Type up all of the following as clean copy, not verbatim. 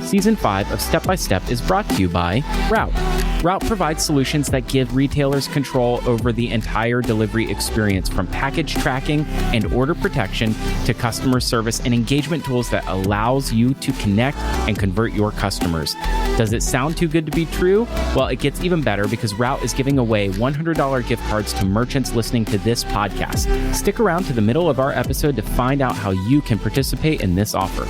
Season 5 of Step by Step is brought to you by Route. Route provides solutions that give retailers control over the entire delivery experience, from package tracking and order protection to customer service and engagement tools that allows you to connect and convert your customers. Does it sound too good to be true? Well, it gets even better because Route is giving away $100 gift cards to merchants listening to this podcast. Stick around to the middle of our episode to find out how you can participate in this offer.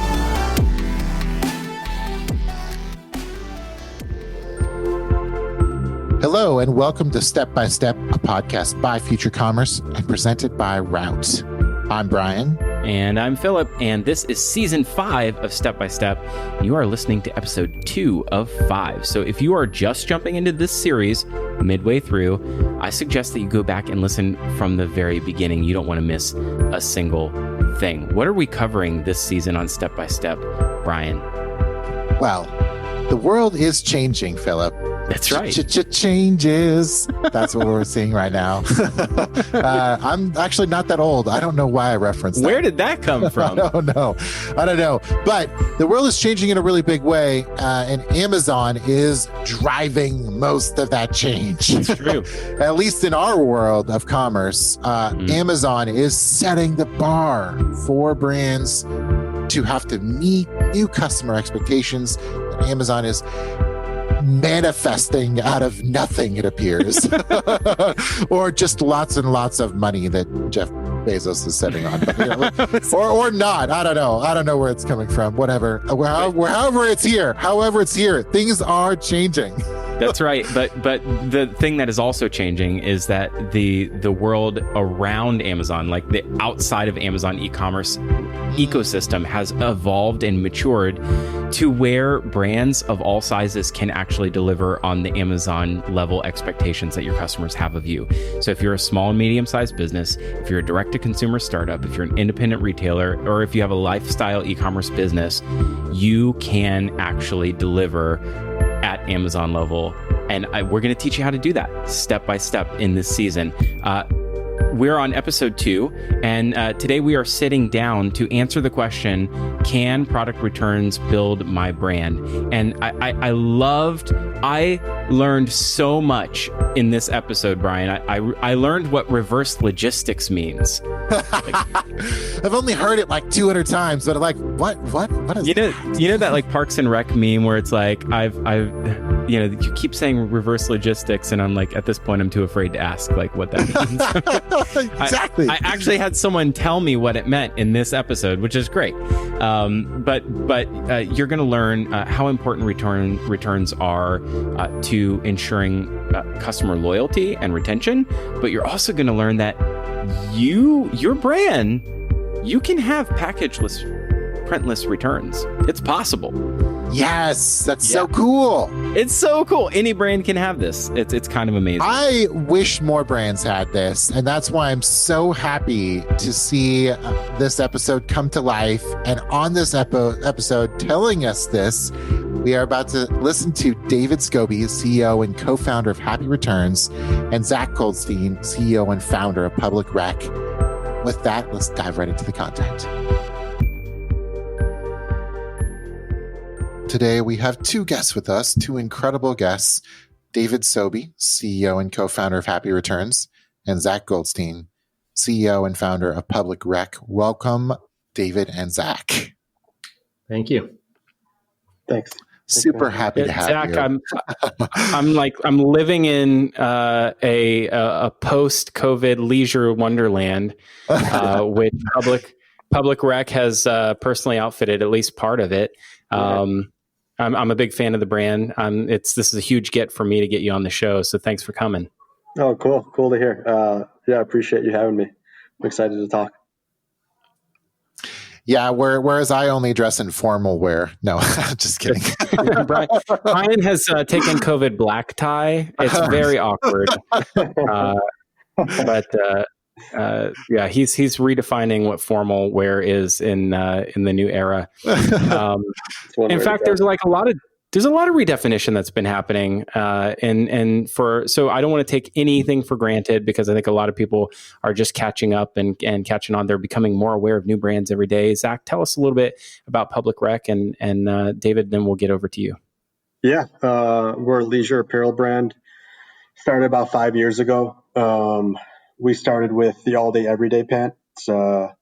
Hello, and welcome to Step by Step, a podcast by Future Commerce and presented by Route. I'm Brian. And I'm Philip, and this is Season 5 of Step by Step. You are listening to Episode 2 of 5. So if you are just jumping into this series midway through, I suggest that you go back and listen from the very beginning. You don't want to miss a single thing. What are we covering this season on Step by Step, Brian? Well, the world is changing, Philip. That's right. Changes. That's what we're seeing right now. I'm actually not that old. I don't know why I referenced that. Where did that come from? I don't know. But the world is changing in a really big way, and Amazon is driving most of that change. It's true. At least in our world of commerce, Amazon is setting the bar for brands to have to meet new customer expectations. Amazon is manifesting out of nothing, it appears, or just lots and lots of money that Jeff Bezos is sitting on, or not. I don't know where it's coming from. Whatever, however it's here. Things are changing. That's right. But the thing that is also changing is that the world around Amazon, like the outside of Amazon e-commerce ecosystem, has evolved and matured to where brands of all sizes can actually deliver on the Amazon level expectations that your customers have of you. So if you're a small and medium-sized business, if you're a direct-to-consumer startup, if you're an independent retailer, or if you have a lifestyle e-commerce business, you can actually deliver at Amazon level. And we're going to teach you how to do that step by step in this season. We're on episode 2, and today we are sitting down to answer the question, can product returns build my brand? And I learned so much in this episode, Brian. I learned what reverse logistics means. I've only heard it like 200 times, but like, what is you know that like Parks and Rec meme where it's like, you keep saying reverse logistics, and I'm like, at this point, I'm too afraid to ask like what that means. Exactly. I actually had someone tell me what it meant in this episode, which is great. But you're going to learn how important returns are to ensuring customer loyalty and retention. But you're also going to learn that your brand, you can have packageless, printless returns. It's possible. Yes, that's so cool. It's so cool. Any brand can have this. It's kind of amazing. I wish more brands had this, and that's why I'm so happy to see this episode come to life. And on this episode telling us this, we are about to listen to David Sobie, CEO and co-founder of Happy Returns, and Zach Goldstein, CEO and founder of Public Rec. With that, let's dive right into the content. Today, we have two guests with us, two incredible guests, David Sobie, CEO and co-founder of Happy Returns, and Zach Goldstein, CEO and founder of Public Rec. Welcome, David and Zach. Thank you. Thanks. Super happy to have Zach, you. I'm living in a post-COVID leisure wonderland, which Public Rec has personally outfitted at least part of it. I'm a big fan of the brand. This is a huge get for me to get you on the show. So thanks for coming. Oh, cool. Cool to hear. I appreciate you having me. I'm excited to talk. Yeah, whereas I only dress in formal wear. No, just kidding. Brian has taken COVID black tie. It's very awkward. But he's redefining what formal wear is in the new era. In fact, there's like a lot there's a lot of redefinition that's been happening. So I don't want to take anything for granted, because I think a lot of people are just catching up and catching on. They're becoming more aware of new brands every day. Zach, tell us a little bit about Public Rec, and David, then we'll get over to you. Yeah, we're a leisure apparel brand. Started about 5 years ago. We started with the all-day everyday pant. It's a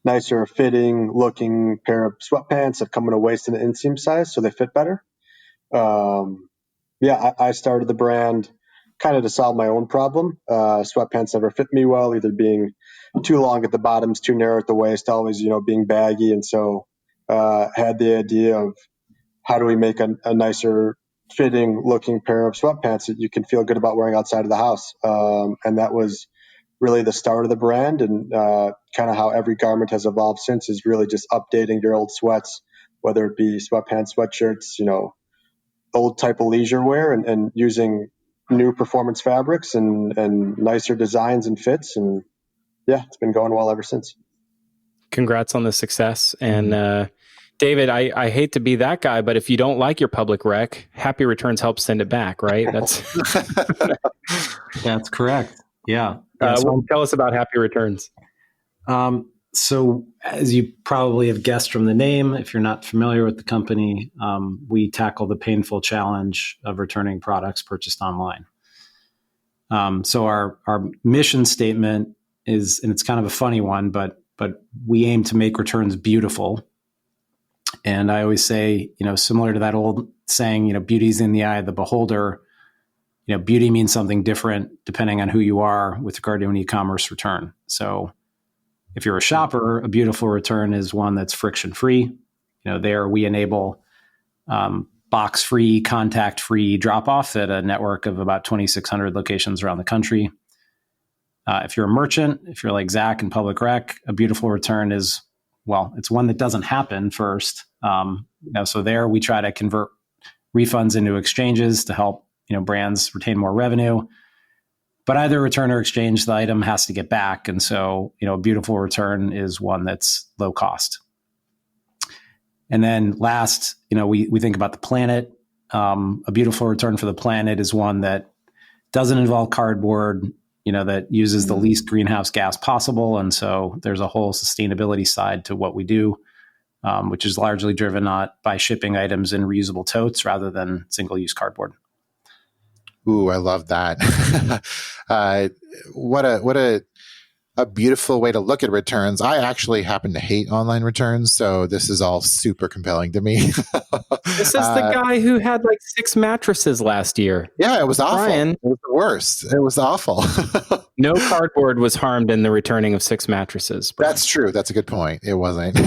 nicer fitting looking pair of sweatpants that come in a waist and an inseam size, so they fit better. I started the brand kind of to solve my own problem. Sweatpants never fit me well, either being too long at the bottoms, too narrow at the waist, always, being baggy. And so had the idea of how do we make a nicer fitting looking pair of sweatpants that you can feel good about wearing outside of the house. And that was really the start of the brand, and kind of how every garment has evolved since is really just updating your old sweats, whether it be sweatpants, sweatshirts, old type of leisure wear, and using new performance fabrics and nicer designs and fits. And yeah, it's been going well ever since. Congrats on the success. And David, I hate to be that guy, but if you don't like your Public Rec, Happy Returns helps send it back, right? That's correct. Yeah. Tell us about Happy Returns. So as you probably have guessed from the name, if you're not familiar with the company, we tackle the painful challenge of returning products purchased online. So our mission statement is, and it's kind of a funny one, but we aim to make returns beautiful. And I always say, similar to that old saying, beauty's in the eye of the beholder. Beauty means something different depending on who you are with regard to an e-commerce return. So if you're a shopper, a beautiful return is one that's friction-free. There we enable box-free, contact-free drop-off at a network of about 2,600 locations around the country. If you're a merchant, if you're like Zach and Public Rec, a beautiful return is, it's one that doesn't happen first. So there we try to convert refunds into exchanges to help brands retain more revenue. But either return or exchange, the item has to get back. And so, a beautiful return is one that's low cost. And then last, we think about the planet. A beautiful return for the planet is one that doesn't involve cardboard, that uses the least greenhouse gas possible. And so there's a whole sustainability side to what we do, which is largely driven not by shipping items in reusable totes rather than single-use cardboard. Ooh, I love that. What a beautiful way to look at returns. I actually happen to hate online returns, so this is all super compelling to me. This is the guy who had like 6 mattresses last year. Yeah, it was awful. Brian, it was the worst. It was awful. No cardboard was harmed in the returning of 6 mattresses. Brian. That's true. That's a good point. It wasn't.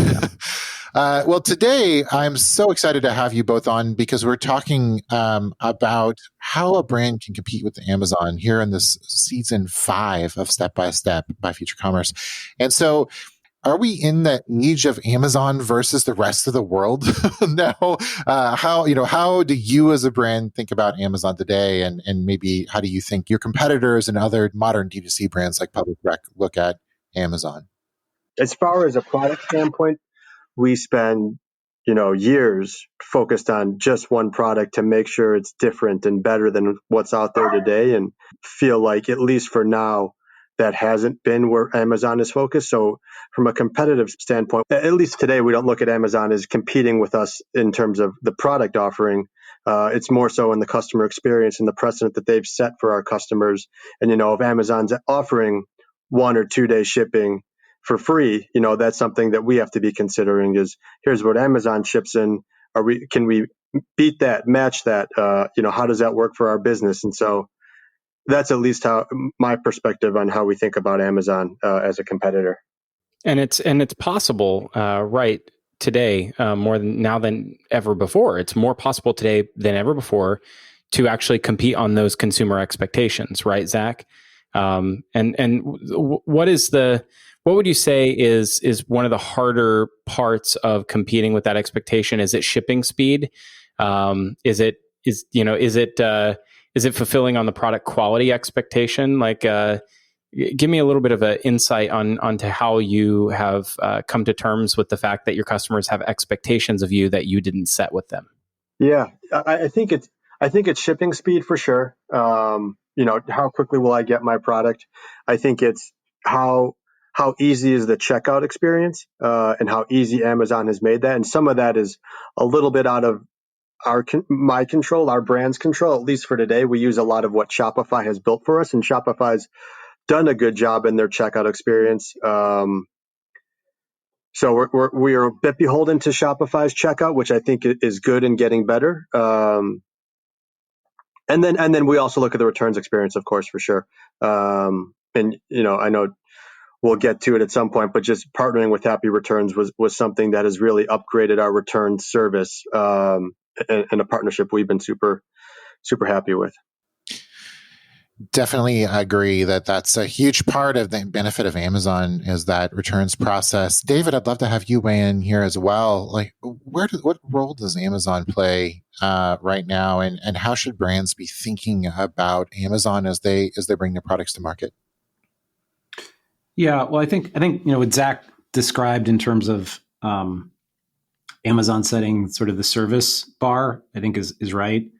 Well, today I'm so excited to have you both on because we're talking about how a brand can compete with Amazon here in this season 5 of Step by Step by Future Commerce. And so are we in the age of Amazon versus the rest of the world now? How do you as a brand think about Amazon today? And maybe how do you think your competitors and other modern D2C brands like Public Rec look at Amazon? As far as a product standpoint, we spend, years focused on just one product to make sure it's different and better than what's out there today, and feel like, at least for now, that hasn't been where Amazon is focused. So from a competitive standpoint, at least today, we don't look at Amazon as competing with us in terms of the product offering. It's more so in the customer experience and the precedent that they've set for our customers. And, if Amazon's offering 1 or 2 day shipping for free, that's something that we have to be considering is, here's what Amazon ships in. Can we beat that, match that? How does that work for our business? And so that's at least how my perspective on how we think about Amazon as a competitor. And it's possible, right today, more than now than ever before. It's more possible today than ever before to actually compete on those consumer expectations, right, Zach? And what would you say is one of the harder parts of competing with that expectation? Is it shipping speed? Is it fulfilling on the product quality expectation? Give me a little bit of an insight onto how you have come to terms with the fact that your customers have expectations of you that you didn't set with them. Yeah, I think it's shipping speed for sure. How quickly will I get my product? I think it's how how easy is the checkout experience, and how easy Amazon has made that. And some of that is a little bit out of my control, our brand's control. At least for today, we use a lot of what Shopify has built for us, and Shopify's done a good job in their checkout experience. So we are a bit beholden to Shopify's checkout, which I think is good and getting better. And then we also look at the returns experience, of course, for sure. And I know we'll get to it at some point, but just partnering with Happy Returns was something that has really upgraded our return service, and a partnership we've been super super happy with. Definitely agree that that's a huge part of the benefit of Amazon is that returns process. David, I'd love to have you weigh in here as well. Like, what role does Amazon play right now, and how should brands be thinking about Amazon as they bring their products to market? Yeah, well, I think what Zach described in terms of Amazon setting sort of the service bar, I think is right.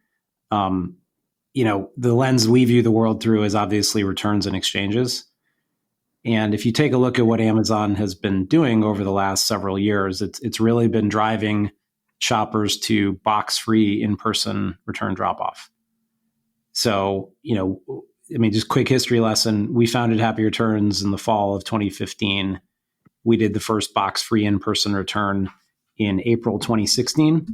The lens we view the world through is obviously returns and exchanges. And if you take a look at what Amazon has been doing over the last several years, it's really been driving shoppers to box-free in-person return drop-off. So, just quick history lesson. We founded Happy Returns in the fall of 2015. We did the first box-free in-person return in April 2016.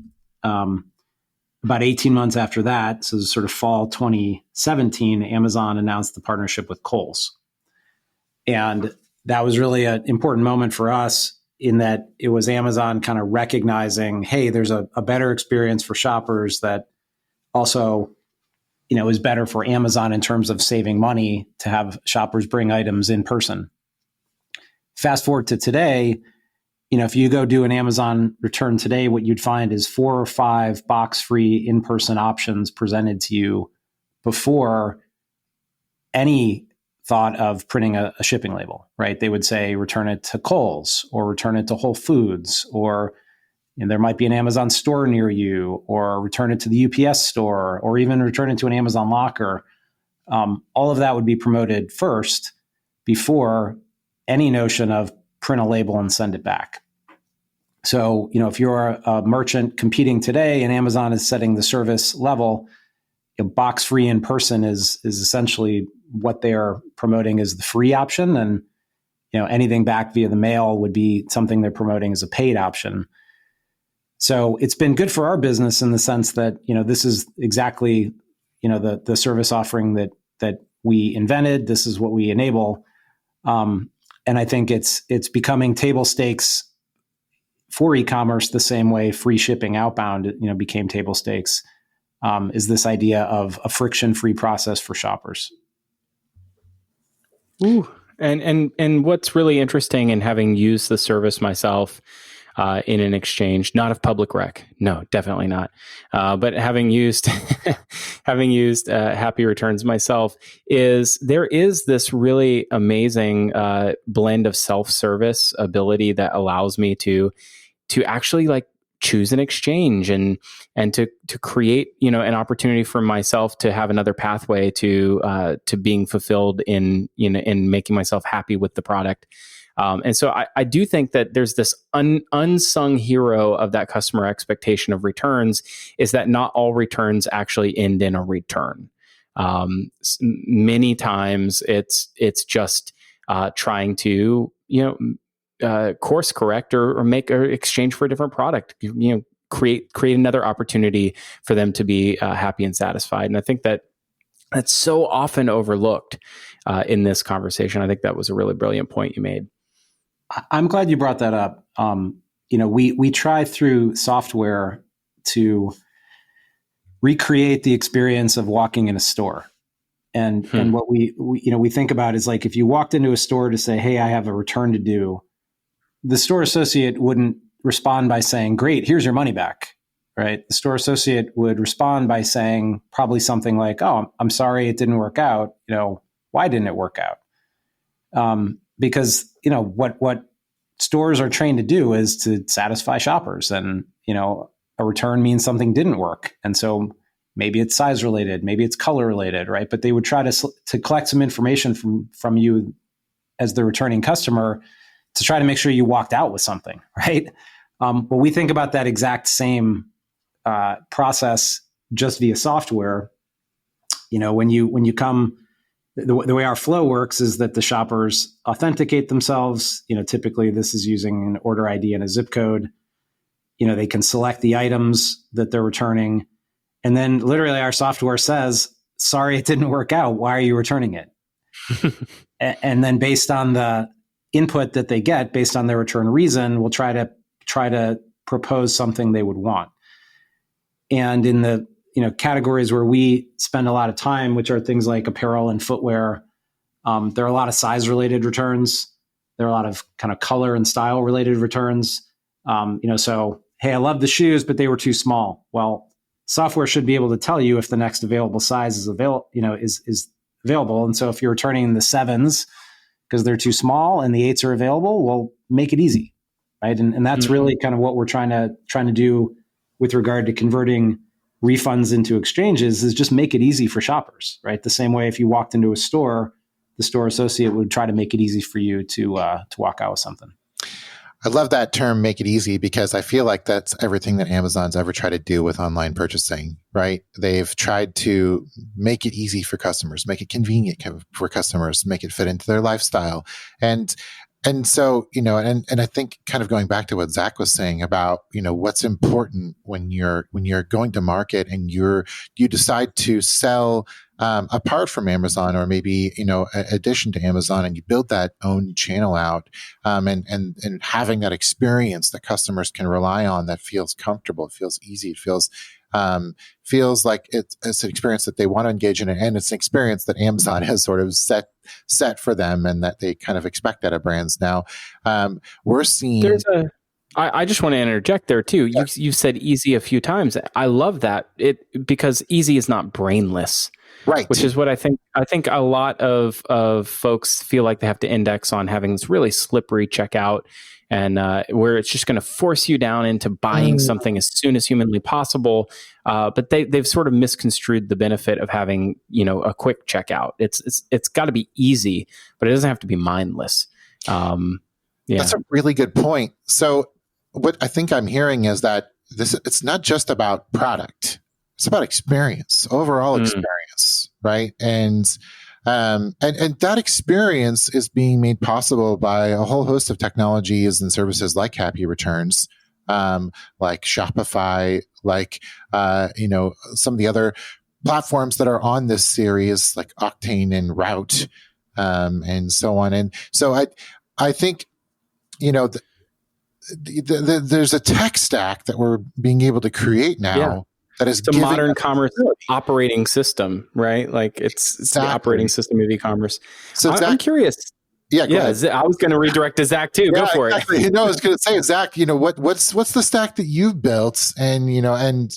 About 18 months after that, so sort of fall 2017, Amazon announced the partnership with Kohl's. And that was really an important moment for us in that it was Amazon kind of recognizing, hey, there's a better experience for shoppers that also, is better for Amazon in terms of saving money to have shoppers bring items in person. Fast forward to today, if you go do an Amazon return today, what you'd find is 4 or 5 box-free in-person options presented to you before any thought of printing a shipping label, right? They would say, return it to Kohl's or return it to Whole Foods, or there might be an Amazon store near you, or return it to the UPS store, or even return it to an Amazon locker. All of that would be promoted first before any notion of print a label and send it back. So, if you're a merchant competing today and Amazon is setting the service level, box free in person is essentially what they are promoting as the free option. And, anything back via the mail would be something they're promoting as a paid option. So it's been good for our business in the sense that, this is exactly, the service offering that we invented. This is what we enable. And I think it's becoming table stakes for e-commerce the same way free shipping outbound, became table stakes, is this idea of a friction-free process for shoppers. Ooh. And what's really interesting in having used the service myself in an exchange, not of public rec, no, definitely not, but having used Happy Returns myself, is there is this really amazing blend of self-service ability that allows me to actually choose an exchange and to create an opportunity for myself to have another pathway to being fulfilled in making myself happy with the product. And so I do think that there's this unsung hero of that customer expectation of returns, is that not all returns actually end in a return. Many times it's just trying to course correct or make an exchange for a different product. Create another opportunity for them to be happy and satisfied. And I think that that's so often overlooked in this conversation. I think that was a really brilliant point you made. I'm glad you brought that up. We try through software to recreate the experience of walking in a store. And what we think about is if you walked into a store to say, hey, I have a return to do, the store associate wouldn't respond by saying, great, here's your money back, right? The store associate would respond by saying probably something like, oh, I'm sorry it didn't work out. Why didn't it work out? Because, what stores are trained to do is to satisfy shoppers. And, a return means something didn't work. And so maybe it's size related, maybe it's color related, right? But they would try to collect some information from you as the returning customer to try to make sure you walked out with something, right? But we think about that exact same process just via software. When you come, the way our flow works is that the shoppers authenticate themselves. Typically this is using an order ID and a zip code. They can select the items that they're returning. And then literally our software says, sorry, it didn't work out. Why are you returning it? And then based on the input that they get, based on their return reason, we'll try to propose something they would want. And in the categories where we spend a lot of time, which are things like apparel and footwear, there are a lot of size related returns. There are a lot of kind of color and style related returns. So, hey, I love the shoes, but they were too small. Well, software should be able to tell you if the next available size is available. And so if you're returning in the 7s because they're too small and the 8s are available, well, make it easy, right? And that's really kind of what we're trying to do with regard to converting refunds into exchanges, is just make it easy for shoppers, right? The same way if you walked into a store, the store associate would try to make it easy for you to walk out with something. I love that term, make it easy, because I feel like that's everything that Amazon's ever tried to do with online purchasing, right? They've tried to make it easy for customers, make it convenient for customers, make it fit into their lifestyle. And so, and I think kind of going back to what Zach was saying about, what's important when you're going to market and you decide to sell apart from Amazon, or maybe, addition to Amazon, and you build that own channel out, and having that experience that customers can rely on, that feels comfortable, it feels easy, it feels like it's an experience that they want to engage in, and it's an experience that Amazon has sort of set for them, and that they kind of expect out of brands. Now, we're seeing. I just want to interject there too. You've said easy a few times. I love that because easy is not brainless. Right. Which is what I think. I think a lot of folks feel like they have to index on having this really slippery checkout, and where it's just going to force you down into buying something as soon as humanly possible. But they've sort of misconstrued the benefit of having a quick checkout. It's got to be easy, but it doesn't have to be mindless. That's a really good point. So what I think I'm hearing is that it's not just about product. It's about experience, overall experience, right? And that experience is being made possible by a whole host of technologies and services like Happy Returns, like Shopify, like some of the other platforms that are on this series, like Octane and Route, and so on. And so I think there's a tech stack that we're being able to create now. Yeah. That is a modern commerce operating system, right? Like it's exactly. The operating system of e-commerce. So I'm curious. Yeah, I was going to redirect to Zach too. Go for exactly. it. I was going to say, Zach, what's the stack that you've built, and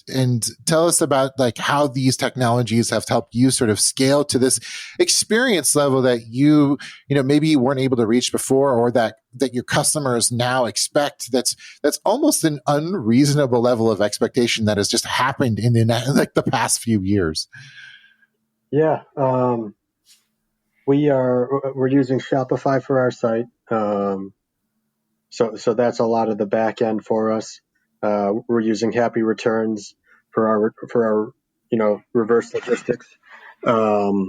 and tell us about like how these technologies have helped you sort of scale to this experience level that you maybe you weren't able to reach before, or that your customers now expect. That's almost an unreasonable level of expectation that has just happened in the past few years. Yeah. We're using Shopify for our site. So that's a lot of the back end for us. We're using Happy Returns for our reverse logistics. We're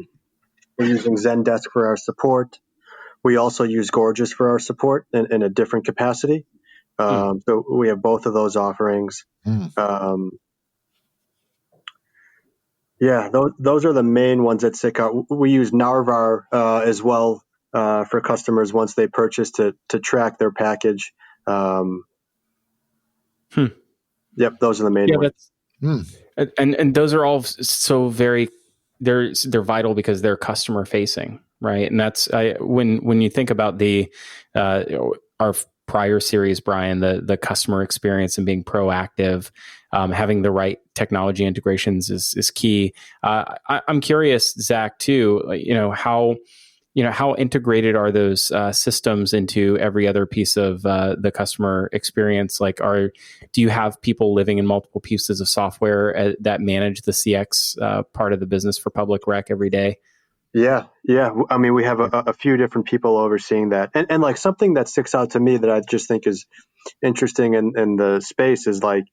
using Zendesk for our support. We also use Gorgeous for our support in a different capacity. So we have both of those offerings. Yeah, those are the main ones that stick out. We use Narvar as well for customers once they purchase to track their package. Yep, those are the main ones. And those are all so very they're vital because they're customer facing, right? And that's when you think about our prior series, Brian, the customer experience and being proactive. Having the right technology integrations is key. I'm curious, Zach, too, how how integrated are those systems into every other piece of the customer experience? Like, do you have people living in multiple pieces of software that manage the CX part of the business for public rec every day? Yeah. I mean, we have a few different people overseeing that, and like something that sticks out to me that I just think is interesting in the space is like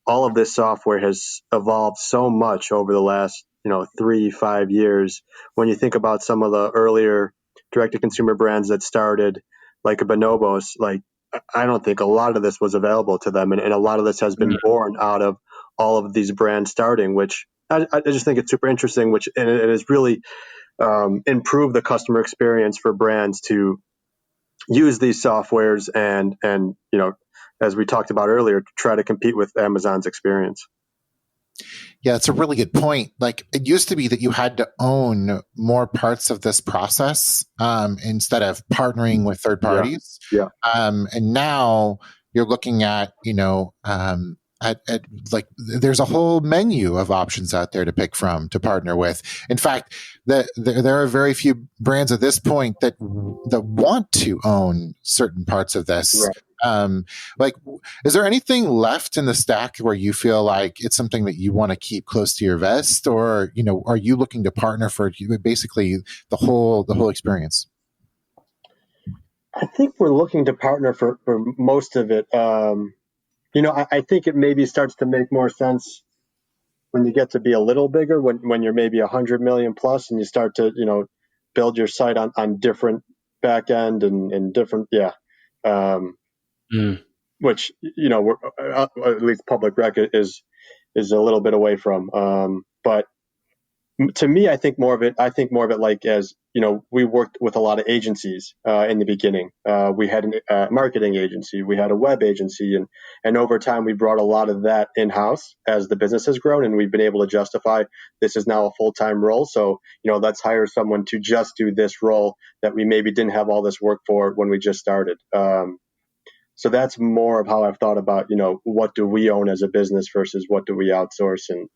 all of this software has evolved so much over the last 3-5 years. When you think about some of the earlier direct-to-consumer brands that started, like a Bonobos, like I don't think a lot of this was available to them, and a lot of this has been born out of all of these brands starting, which I just think it's super interesting, and it has really improved the customer experience for brands to use these softwares and as we talked about earlier, try to compete with Amazon's experience. Yeah, it's a really good point. Like, it used to be that you had to own more parts of this process instead of partnering with third parties. Yeah. And now you're looking at, like there's a whole menu of options out there to pick from, to partner with. In fact, there are very few brands at this point that want to own certain parts of this. Right. Like, is there anything left in the stack where you feel like it's something that you want to keep close to your vest, or are you looking to partner for basically the whole experience? I think we're looking to partner for most of it. I think it maybe starts to make more sense when you get to be a little bigger, when you're maybe 100 million plus, and you start to build your site on different back end and different which we're, at least public rec is a little bit away from. But to me, I think more of it like, as we worked with a lot of agencies in the beginning. We had a marketing agency, we had a web agency, and over time we brought a lot of that in-house as the business has grown, and we've been able to justify this is now a full-time role. So let's hire someone to just do this role that we maybe didn't have all this work for when we just started. So that's more of how I've thought about, what do we own as a business versus what do we outsource and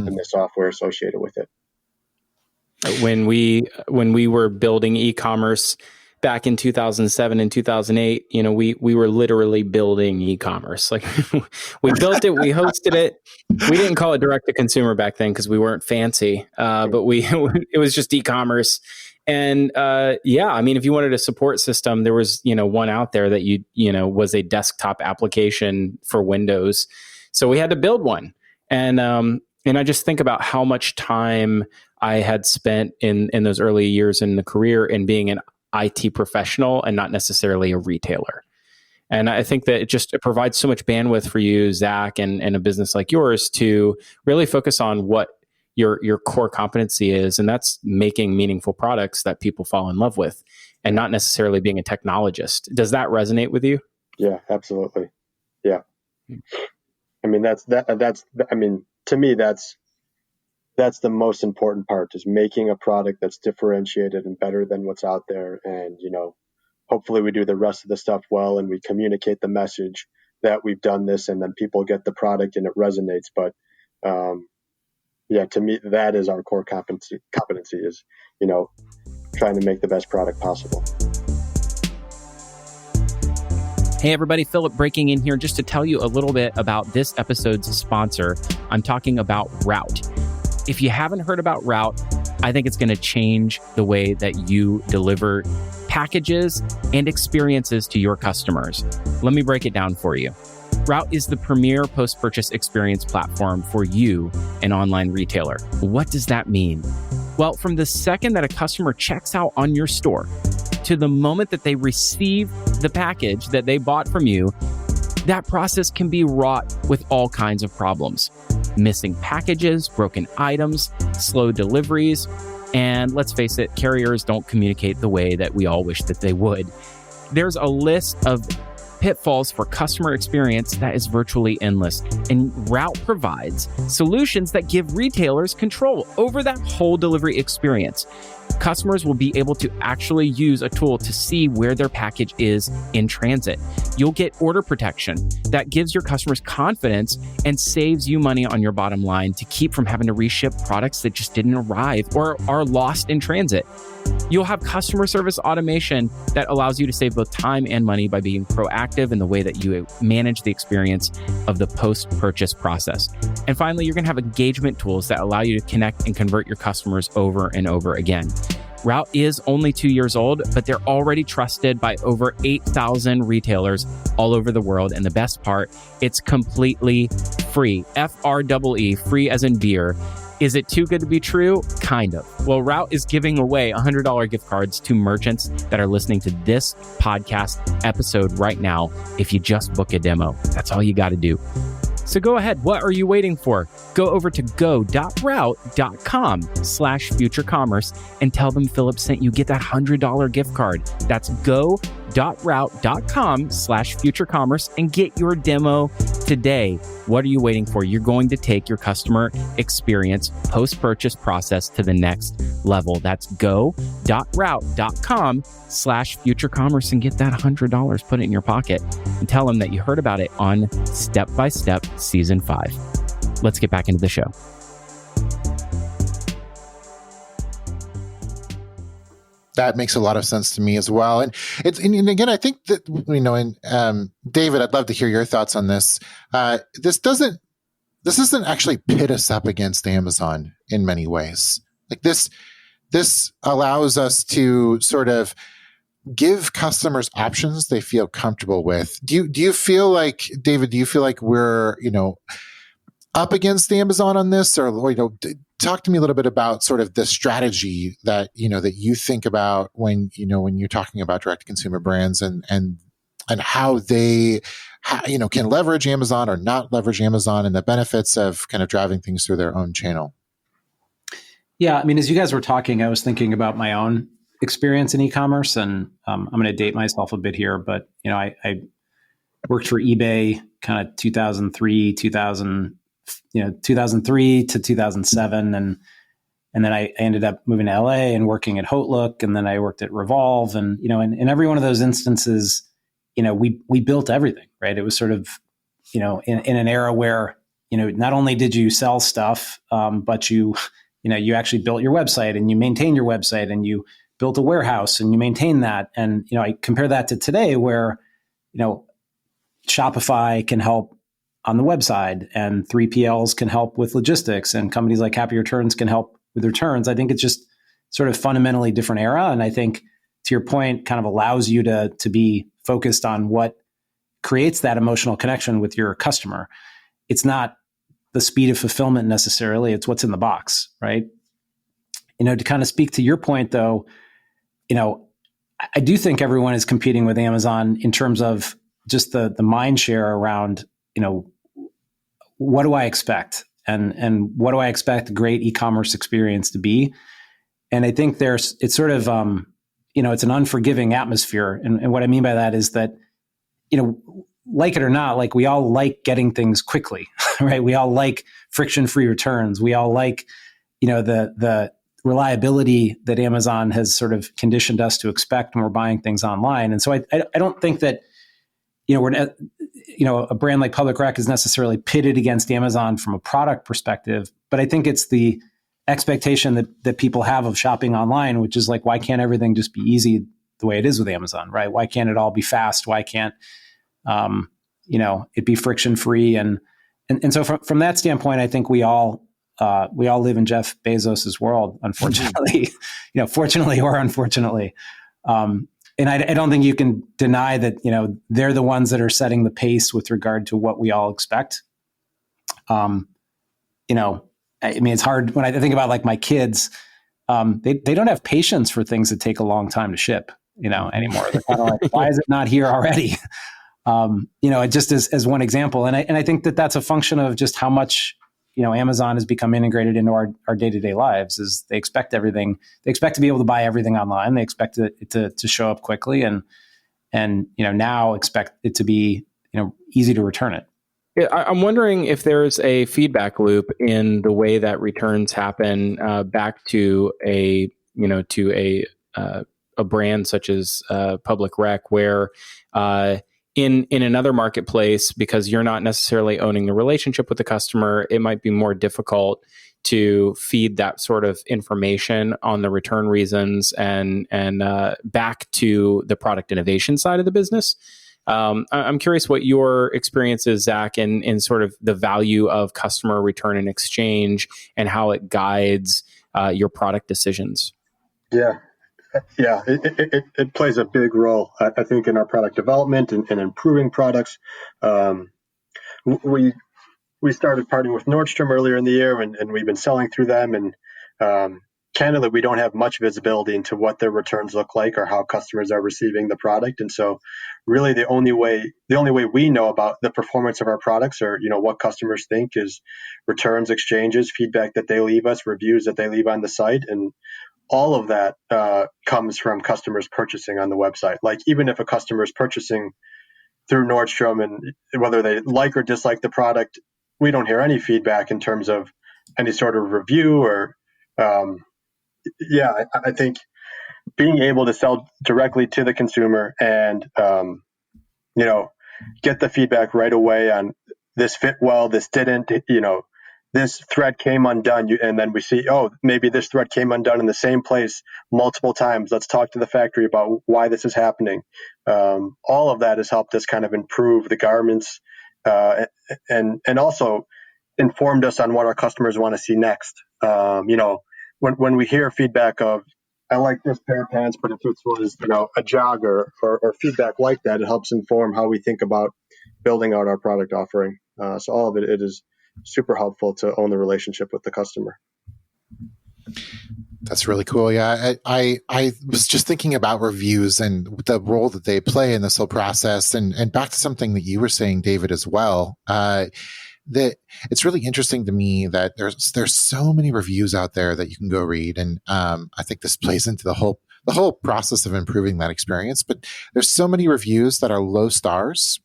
the software associated with it. When we were building e-commerce back in 2007 and 2008, we were literally building e-commerce. Like, we built it, we hosted it. We didn't call it direct to consumer back then because we weren't fancy, but it was just e-commerce. And I mean, if you wanted a support system, there was one out there that was a desktop application for Windows, so we had to build one. And I just think about how much time I had spent in those early years in the career in being an IT professional and not necessarily a retailer. And I think that it provides so much bandwidth for you, Zach, and a business like yours to really focus on what your core competency is, and that's making meaningful products that people fall in love with, and not necessarily being a technologist. Does that resonate with you? Yeah, absolutely. Yeah. I mean, to me, that's the most important part, is making a product that's differentiated and better than what's out there. And, hopefully we do the rest of the stuff well, and we communicate the message that we've done this, and then people get the product and it resonates. But, to me, that is our core competency is, trying to make the best product possible. Hey everybody, Philip breaking in here just to tell you a little bit about this episode's sponsor. I'm talking about Route. If you haven't heard about Route, I think it's going to change the way that you deliver packages and experiences to your customers. Let me break it down for you. Route is the premier post-purchase experience platform for you, an online retailer. What does that mean? Well, from the second that a customer checks out on your store to the moment that they receive the package that they bought from you, that process can be wrought with all kinds of problems. Missing packages, broken items, slow deliveries, and let's face it, carriers don't communicate the way that we all wish that they would. There's a list of pitfalls for customer experience that is virtually endless, and Route provides solutions that give retailers control over that whole delivery experience. Customers will be able to actually use a tool to see where their package is in transit. You'll get order protection that gives your customers confidence and saves you money on your bottom line to keep from having to reship products that just didn't arrive or are lost in transit. You'll have customer service automation that allows you to save both time and money by being proactive in the way that you manage the experience of the post-purchase process. And finally, you're going to have engagement tools that allow you to connect and convert your customers over and over again. Route is only 2 years old, but they're already trusted by over 8,000 retailers all over the world. And the best part, it's completely free. F-R-E-E, free as in beer. Is it too good to be true? Kind of. Well, Route is giving away $100 gift cards to merchants that are listening to this podcast episode right now if you just book a demo. That's all you got to do. So go ahead. What are you waiting for? Go over to go.route.com/futurecommerce and tell them Philip sent you. Get that $100 gift card. That's go.route.com/futurecommerce and get your demo today. What are you waiting for? You're going to take your customer experience post-purchase process to the next level. That's go.route.com/futurecommerce and get that $100. Put it in your pocket and tell them that you heard about it on Step by Step Season 5. Let's get back into the show. That makes a lot of sense to me as well. And and again, I think that, and David, I'd love to hear your thoughts on this. This doesn't actually pit us up against Amazon in many ways. Like this allows us to sort of give customers options they feel comfortable with. Do you feel like, David, we're, up against Amazon on this, or, talk to me a little bit about sort of the strategy that you think about when you're talking about direct to consumer brands and how they can leverage Amazon or not leverage Amazon, and the benefits of kind of driving things through their own channel. Yeah, I mean, as you guys were talking, I was thinking about my own experience in e-commerce, and I'm going to date myself a bit here, but I worked for eBay kind of 2003 to 2007, and then I ended up moving to LA and working at Hotlook, and then I worked at Revolve, and in every one of those instances, we built everything, right? It was sort of in an era where not only did you sell stuff, but you actually built your website and you maintain your website and you built a warehouse and you maintain that. And, I compare that to today where, Shopify can help on the website and 3PLs can help with logistics and companies like Happy Returns can help with returns. I think it's just sort of fundamentally different era. And I think, to your point, kind of allows you to be focused on what creates that emotional connection with your customer. It's not the speed of fulfillment necessarily, it's what's in the box, right? To kind of speak to your point though, I do think everyone is competing with Amazon in terms of just the mind share around, what do I expect? And what do I expect a great e-commerce experience to be? And I think it's sort of, it's an unforgiving atmosphere. And what I mean by that is that, like it or not, like we all like getting things quickly, right? We all like friction-free returns. We all like, the reliability that Amazon has sort of conditioned us to expect when we're buying things online. And so I don't think that, a brand like Public Rec is necessarily pitted against Amazon from a product perspective, but I think it's the expectation that people have of shopping online, which is like, why can't everything just be easy the way it is with Amazon, right? Why can't it all be fast? Why can't, it be friction-free? And so from that standpoint, I think we all live in Jeff Bezos's world, unfortunately, fortunately or unfortunately. And I don't think you can deny that, they're the ones that are setting the pace with regard to what we all expect. I mean, it's hard when I think about like my kids, they don't have patience for things that take a long time to ship, anymore. They're kind of like, why is it not here already? Just as one example. And I think that that's a function of just how much, Amazon has become integrated into our day-to-day lives. Is they expect everything. They expect to be able to buy everything online. They expect it to show up quickly and now expect it to be, easy to return it. Yeah, I'm wondering if there's a feedback loop in the way that returns happen back to a to a brand such as Public Rec, where in another marketplace, because you're not necessarily owning the relationship with the customer, it might be more difficult to feed that sort of information on the return reasons and back to the product innovation side of the business. I'm curious what your experience is, Zach, in sort of the value of customer return and exchange and how it guides your product decisions. Yeah. It plays a big role, I think, in our product development and improving products. We started partnering with Nordstrom earlier in the year, and we've been selling through them. And candidly, we don't have much visibility into what their returns look like or how customers are receiving the product. And so, really, the only way we know about the performance of our products, or what customers think, is returns, exchanges, feedback that they leave us, reviews that they leave on the site, and all of that comes from customers purchasing on the website. Like, even if a customer is purchasing through Nordstrom, and whether they like or dislike the product, we don't hear any feedback in terms of any sort of review or, I think being able to sell directly to the consumer and, get the feedback right away on this fit well, this didn't, this thread came undone. And then we see, maybe this thread came undone in the same place multiple times. Let's talk to the factory about why this is happening. All of that has helped us kind of improve the garments, and also informed us on what our customers want to see next. When we hear feedback of, I like this pair of pants, but if it was, a jogger or feedback like that, it helps inform how we think about building out our product offering. So all of it is super helpful to own the relationship with the customer. That's really cool. Yeah, I was just thinking about reviews and the role that they play in this whole process, and back to something that you were saying, David, as well. That it's really interesting to me that there's so many reviews out there that you can go read, and I think this plays into the whole process of improving that experience. But there's so many reviews that are low stars,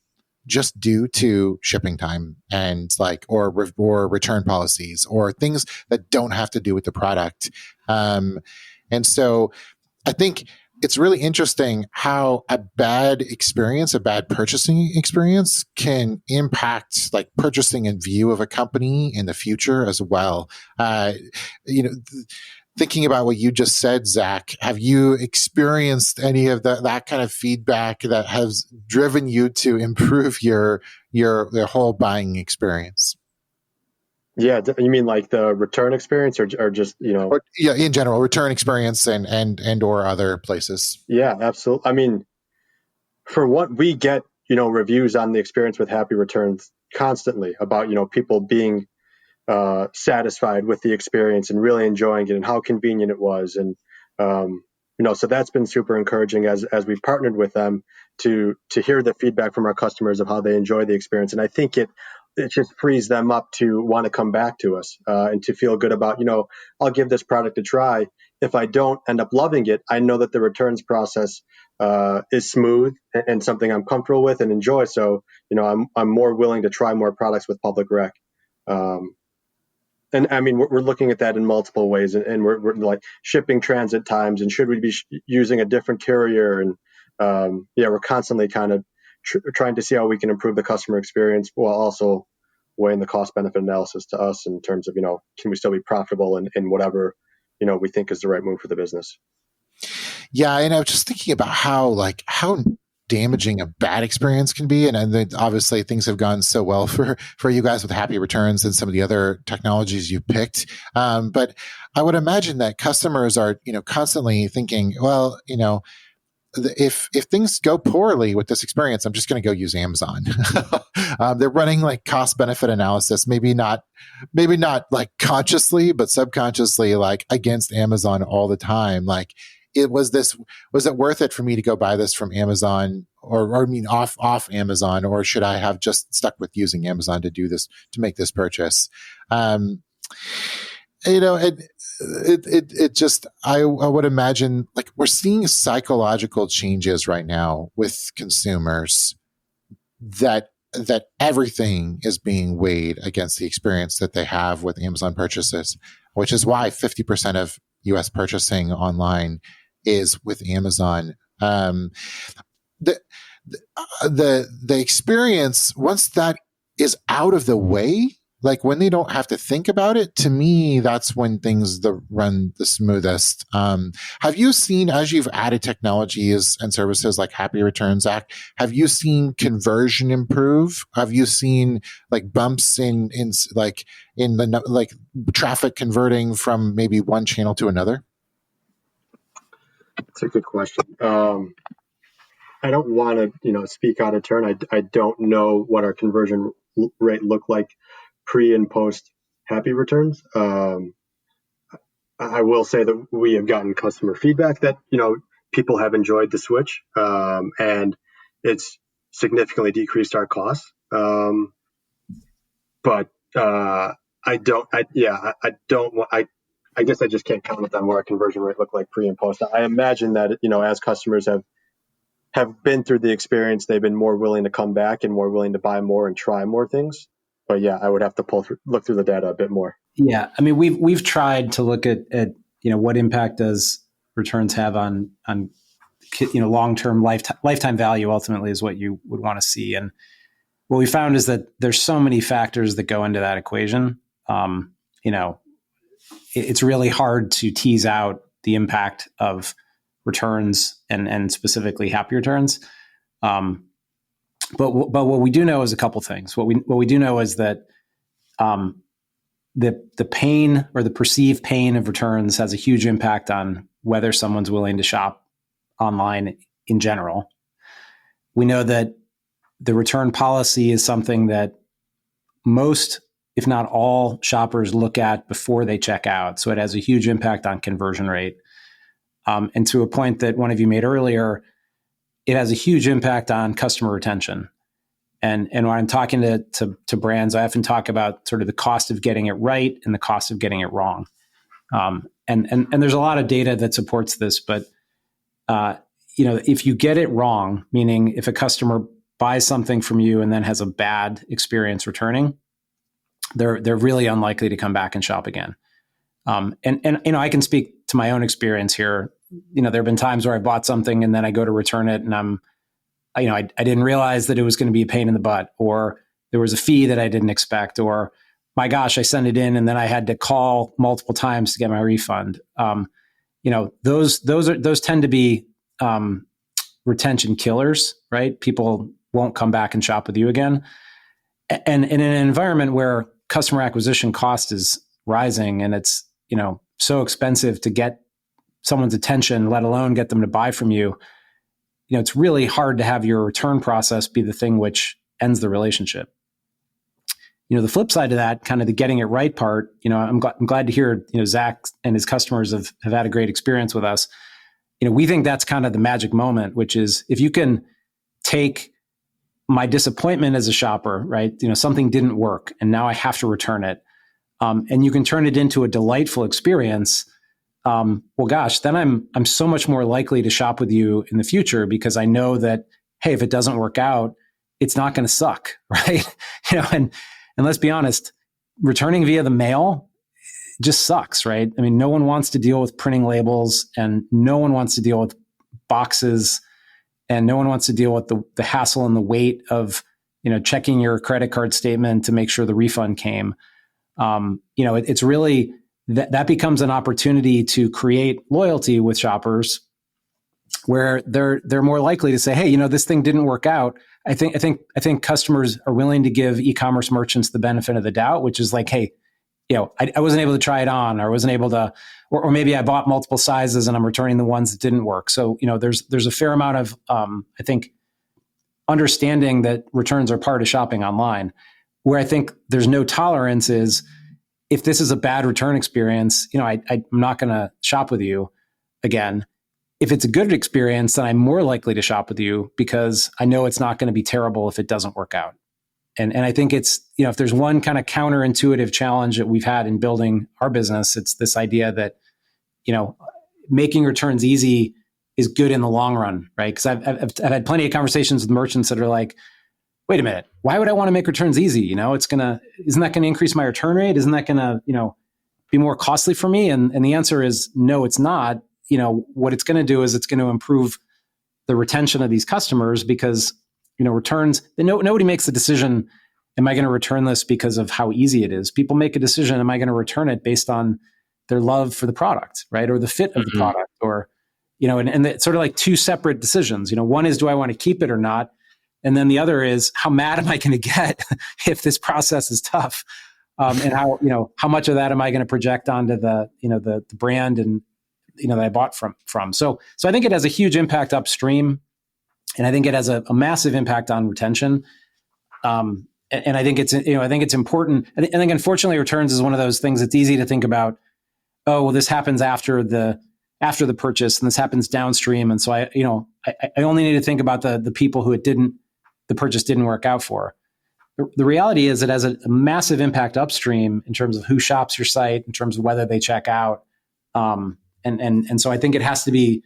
just due to shipping time and or return policies or things that don't have to do with the product. And so I think it's really interesting how a bad purchasing experience can impact purchasing and view of a company in the future as well. Thinking about what you just said, Zach, have you experienced any of that kind of feedback that has driven you to improve your whole buying experience? Yeah, you mean like the return experience, or just in general, return experience and or other places? Yeah, absolutely. I mean, for what we get, reviews on the experience with Happy Returns constantly about people being satisfied with the experience and really enjoying it and how convenient it was. And, so that's been super encouraging as we've partnered with them to hear the feedback from our customers of how they enjoy the experience. And I think it just frees them up to want to come back to us and to feel good about, I'll give this product a try. If I don't end up loving it, I know that the returns process is smooth and something I'm comfortable with and enjoy. So, I'm more willing to try more products with Public Rec. And I mean, we're looking at that in multiple ways, and we're like shipping transit times, and should we be using a different carrier? And we're constantly kind of trying to see how we can improve the customer experience while also weighing the cost benefit analysis to us in terms of, can we still be profitable in whatever, we think is the right move for the business. Yeah. And I was just thinking about how damaging a bad experience can be. And then obviously things have gone so well for you guys with Happy Returns and some of the other technologies you picked. But I would imagine that customers are, constantly thinking, well, if things go poorly with this experience, I'm just going to go use Amazon. They're running cost benefit analysis, maybe not consciously, but subconsciously, against Amazon all the time. Was it worth it for me to go buy this from Amazon or off Amazon, or should I have just stuck with using Amazon to do this, to make this purchase? It just, I would imagine we're seeing psychological changes right now with consumers that everything is being weighed against the experience that they have with Amazon purchases, which is why 50% of US purchasing online is with Amazon. The, the experience, once that is out of the way, like when they don't have to think about it, to me, that's when things run the smoothest. Have you seen, as you've added technologies and services like Happy Returns Act, have you seen conversion improve? Have you seen like bumps in the like traffic converting from maybe one channel to another? That's a good question. I don't want to, speak out of turn. I don't know what our conversion rate looked like pre and post Happy Returns. I will say that we have gotten customer feedback that, people have enjoyed the switch, and it's significantly decreased our costs. But I guess I just can't comment on what our conversion rate looked like pre and post. I imagine that, as customers have been through the experience, they've been more willing to come back and more willing to buy more and try more things. But yeah, I would have to look through the data a bit more. Yeah, I mean, we've tried to look at what impact does returns have on long-term lifetime value. Ultimately, is what you would want to see. And what we found is that there's so many factors that go into that equation. It's really hard to tease out the impact of returns and specifically Happy Returns. But what we do know is a couple things. What we do know is that the pain or the perceived pain of returns has a huge impact on whether someone's willing to shop online in general. We know that the return policy is something that most, if not all, shoppers look at before they check out. So it has a huge impact on conversion rate. And to a point that one of you made earlier, it has a huge impact on customer retention. And when I'm talking to brands, I often talk about sort of the cost of getting it right and the cost of getting it wrong. And there's a lot of data that supports this, but if you get it wrong, meaning if a customer buys something from you and then has a bad experience returning, they're really unlikely to come back and shop again. And I can speak to my own experience here. There have been times where I bought something and then I go to return it and I didn't realize that it was going to be a pain in the butt, or there was a fee that I didn't expect, or my gosh, I sent it in and then I had to call multiple times to get my refund. Those tend to be retention killers, right? People won't come back and shop with you again. And in an environment where customer acquisition cost is rising and it's, so expensive to get someone's attention, let alone get them to buy from you, it's really hard to have your return process be the thing which ends the relationship. The flip side of that, kind of the getting it right part, I'm glad to hear, Zach and his customers have had a great experience with us. We think that's kind of the magic moment, which is if you can take my disappointment as a shopper, right? Something didn't work and now I have to return it. And you can turn it into a delightful experience. Well, gosh, then I'm so much more likely to shop with you in the future because I know that, hey, if it doesn't work out, it's not going to suck, right? And let's be honest, returning via the mail just sucks, right? I mean, no one wants to deal with printing labels and no one wants to deal with boxes and no one wants to deal with the hassle and the weight of, checking your credit card statement to make sure the refund came. It's really that becomes an opportunity to create loyalty with shoppers where they're more likely to say, hey, this thing didn't work out. I think customers are willing to give e-commerce merchants the benefit of the doubt, which is like, hey, I wasn't able to try it on, or I wasn't able to, or maybe I bought multiple sizes and I'm returning the ones that didn't work. So, there's a fair amount of, I think, understanding that returns are part of shopping online. Where I think there's no tolerance is if this is a bad return experience, I'm not going to shop with you again. If it's a good experience, then I'm more likely to shop with you because I know it's not going to be terrible if it doesn't work out. And I think it's, if there's one kind of counterintuitive challenge that we've had in building our business, it's this idea that, making returns easy is good in the long run, right? Because I've had plenty of conversations with merchants that are like, wait a minute, why would I want to make returns easy? Isn't that going to increase my return rate? Isn't that going to, be more costly for me? And the answer is no, it's not. What it's going to do is it's going to improve the retention of these customers, because returns, nobody makes the decision, am I going to return this because of how easy it is? People make a decision, am I going to return it based on their love for the product, right? Or the fit of the product, or, and it's sort of like two separate decisions. One is, do I want to keep it or not? And then the other is, how mad am I going to get if this process is tough? And how much of that am I going to project onto the brand and, that I bought from. So I think it has a huge impact upstream. And I think it has a massive impact on retention. And I think it's important. I think unfortunately returns is one of those things that's easy to think about. Oh, well, this happens after the purchase, and this happens downstream. And so I only need to think about the people who the purchase didn't work out for. The reality is it has a massive impact upstream in terms of who shops your site, in terms of whether they check out. And so I think it has to be,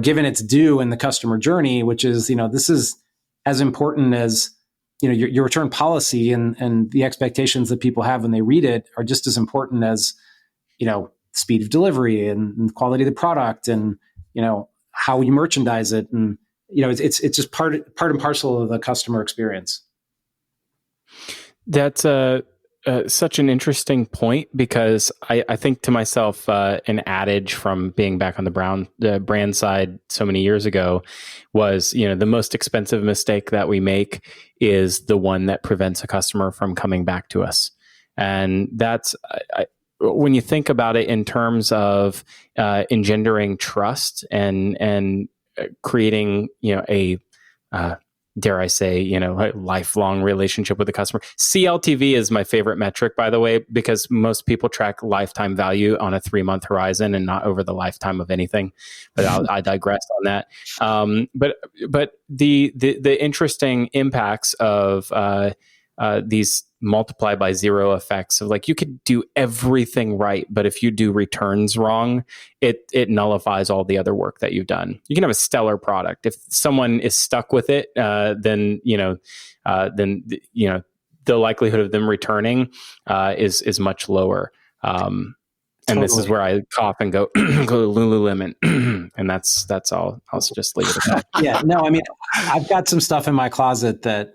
given its due in the customer journey, which is, this is as important as, your return policy and the expectations that people have when they read it are just as important as, speed of delivery and quality of the product and, how you merchandise it. And, it's just part and parcel of the customer experience. That's such an interesting point, because I think to myself, an adage from being back on the brand side so many years ago was, the most expensive mistake that we make is the one that prevents a customer from coming back to us. And that's, when you think about it in terms of engendering trust and creating, a dare I say, a lifelong relationship with the customer. CLTV is my favorite metric, by the way, because most people track lifetime value on a 3-month horizon and not over the lifetime of anything. But I digress on that. But the interesting impacts of these multiply by zero effects of, like, you could do everything right, but if you do returns wrong, it nullifies all the other work that you've done. You can have a stellar product. If someone is stuck with it, then the likelihood of them returning is much lower. And this is where I cough and go Lululemon, and that's all. I'll just leave it at that. Yeah, no, I mean, I've got some stuff in my closet that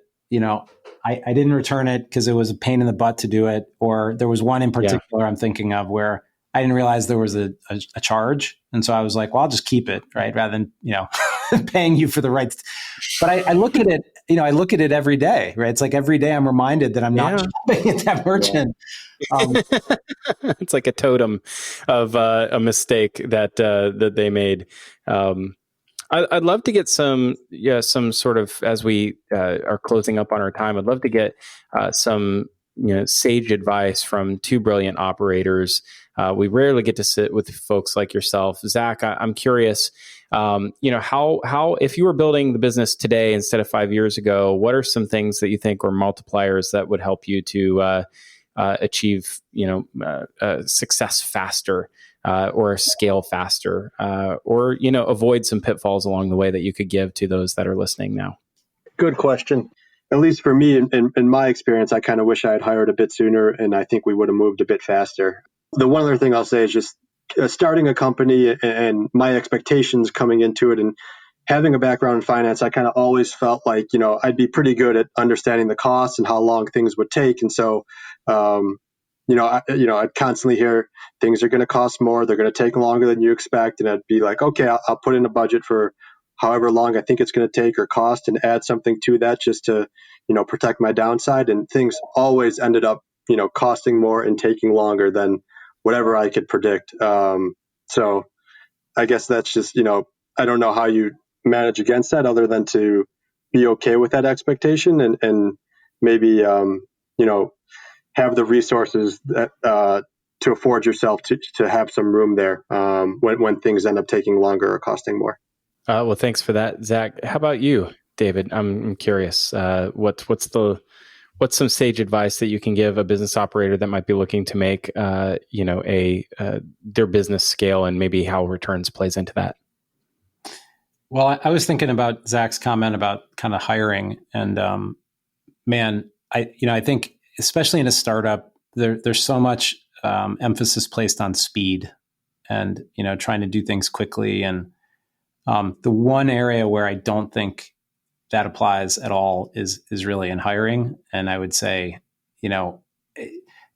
I didn't return it because it was a pain in the butt to do it, or there was one in particular I'm thinking of where I didn't realize there was a charge, and so I was like, well, I'll just keep it, right, rather than paying you for the rights. But I look at it, I look at it every day, right? It's like every day I'm reminded that I'm not shopping at that merchant. It's like a totem of a mistake that they made. I'd love to get some sort of, as we are closing up on our time, I'd love to get some sage advice from two brilliant operators. We rarely get to sit with folks like yourself, Zach. I'm curious, how if you were building the business today instead of 5 years ago, what are some things that you think were multipliers that would help you to achieve success faster? Or scale faster, or avoid some pitfalls along the way that you could give to those that are listening now? Good question. At least for me, in my experience, I kind of wish I had hired a bit sooner, and I think we would have moved a bit faster. The one other thing I'll say is just starting a company and my expectations coming into it, and having a background in finance, I kind of always felt like, I'd be pretty good at understanding the costs and how long things would take. And so, I'd constantly hear things are going to cost more. They're going to take longer than you expect. And I'd be like, okay, I'll put in a budget for however long I think it's going to take or cost, and add something to that just to, protect my downside. And things always ended up, costing more and taking longer than whatever I could predict. So I guess that's just, I don't know how you manage against that other than to be okay with that expectation and maybe, have the resources that, to afford yourself to have some room there when things end up taking longer or costing more. Well, thanks for that, Zach. How about you, David? I'm curious. What's some sage advice that you can give a business operator that might be looking to make their business scale, and maybe how returns plays into that? Well, I was thinking about Zach's comment about kind of hiring, and I think especially in a startup, there's so much emphasis placed on speed and, trying to do things quickly. And the one area where I don't think that applies at all is really in hiring. And I would say, and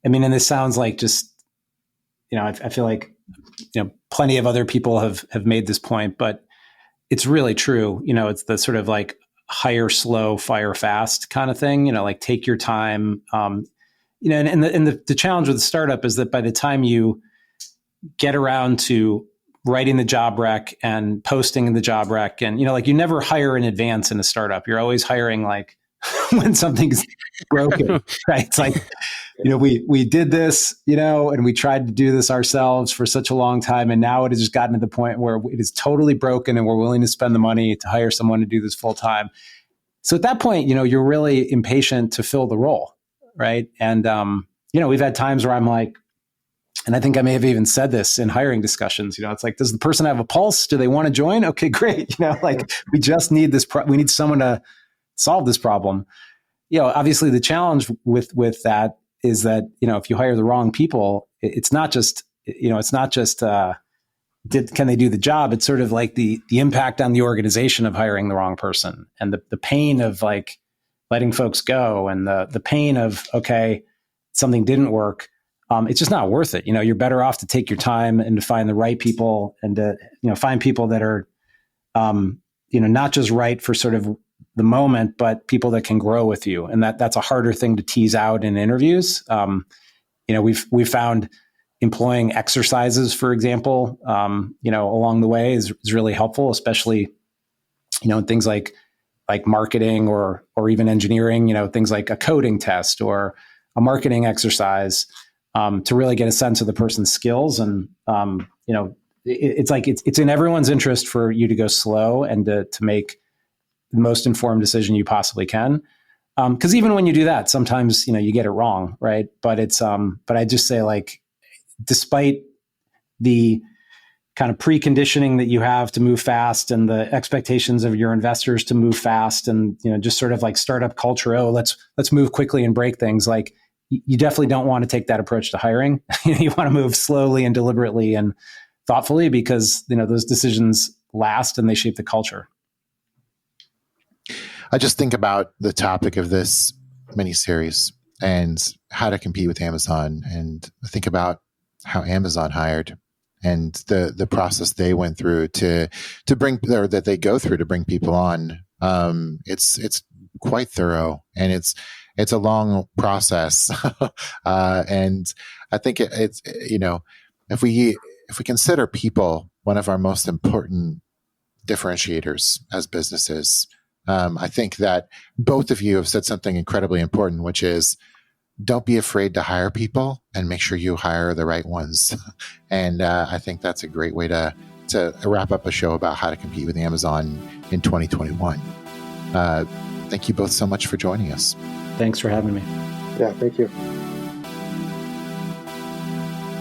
this sounds like just, I feel like, plenty of other people have made this point, but it's really true. It's the sort of like hire slow, fire fast kind of thing, like take your time. And the challenge with the startup is that by the time you get around to writing the job rec and posting the job rec, and you never hire in advance in a startup. You're always hiring like when something's broken, right? It's like, we did this, and we tried to do this ourselves for such a long time, and now it has just gotten to the point where it is totally broken, and we're willing to spend the money to hire someone to do this full time. So at that point, you're really impatient to fill the role, right? And we've had times where I'm like, and I think I may have even said this in hiring discussions, it's like, does the person have a pulse? Do they want to join? Okay, great. We just need this, we need someone to solve this problem. Obviously the challenge with that is that, if you hire the wrong people, it's not just, can they do the job? It's sort of like the impact on the organization of hiring the wrong person, and the pain of like letting folks go, and the pain of, okay, something didn't work. It's just not worth it. You're better off to take your time and to find the right people, and to, find people that are, not just right for sort of the moment, but people that can grow with you. And that's a harder thing to tease out in interviews. We've found employing exercises, for example, along the way is really helpful, especially, in things like marketing or even engineering, things like a coding test or a marketing exercise, to really get a sense of the person's skills. And, it's like, it's in everyone's interest for you to go slow and to make the most informed decision you possibly can. Cause even when you do that, sometimes, you get it wrong. Right. But but I just say, like, despite the kind of preconditioning that you have to move fast and the expectations of your investors to move fast, and, just sort of like startup culture, let's move quickly and break things. Like, you definitely don't want to take that approach to hiring. You want to move slowly and deliberately and thoughtfully, because, those decisions last and they shape the culture. I just think about the topic of this miniseries and how to compete with Amazon, and think about how Amazon hired and the process they went through to bring, or that they go through to bring people on. It's quite thorough, and it's a long process. And I think it's, if we consider people one of our most important differentiators as businesses, I think that both of you have said something incredibly important, which is, don't be afraid to hire people, and make sure you hire the right ones. And I think that's a great way to wrap up a show about how to compete with Amazon in 2021. Thank you both so much for joining us. Thanks for having me. Yeah, thank you.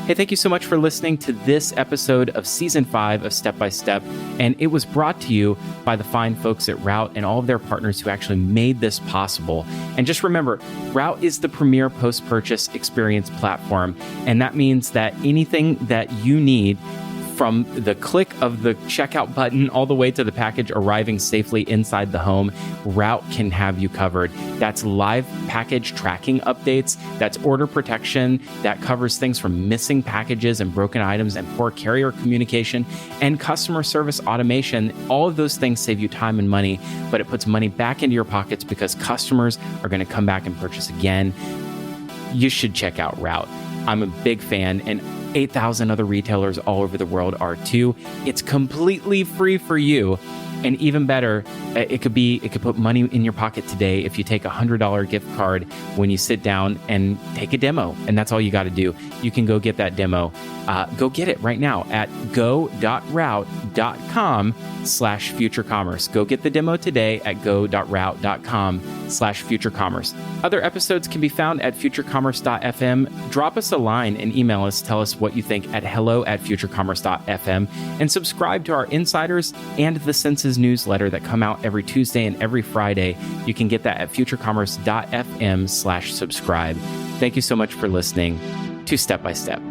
Hey, thank you so much for listening to this episode of Season 5 of Step by Step. And it was brought to you by the fine folks at Route and all of their partners who actually made this possible. And just remember, Route is the premier post-purchase experience platform. And that means that anything that you need, from the click of the checkout button all the way to the package arriving safely inside the home, Route can have you covered. That's live package tracking updates, that's order protection, that covers things from missing packages and broken items and poor carrier communication, and customer service automation. All of those things save you time and money, but it puts money back into your pockets because customers are going to come back and purchase again. You should check out Route. I'm a big fan, and 8,000 other retailers all over the world are too. It's completely free for you. And even better, it could put money in your pocket today if you take a $100 gift card when you sit down and take a demo. And that's all you got to do. You can go get that demo. Go get it right now at go.route.com/futurecommerce. Go get the demo today at go.route.com/futurecommerce. Other episodes can be found at futurecommerce.fm. Drop us a line and email us. Tell us what you think at hello@futurecommerce.fm, and subscribe to our Insiders and the Senses newsletter that come out every Tuesday and every Friday. You can get that at futurecommerce.fm/subscribe. Thank you so much for listening. to step by step.